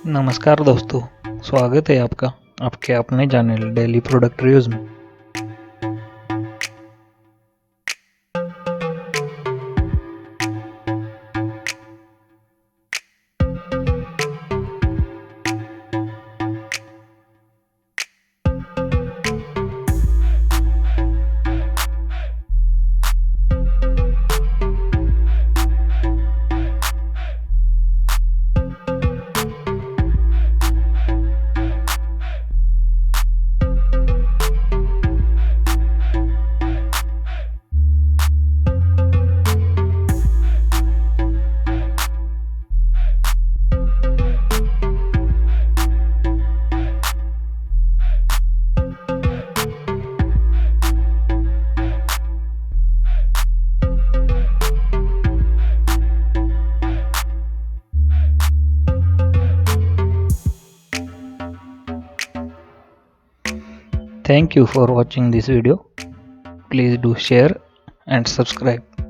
नमस्कार दोस्तों, स्वागत है आपका आपके अपने चैनल डेली प्रोडक्ट रिव्यूज में। Thank you for watching this video. Please do share and subscribe.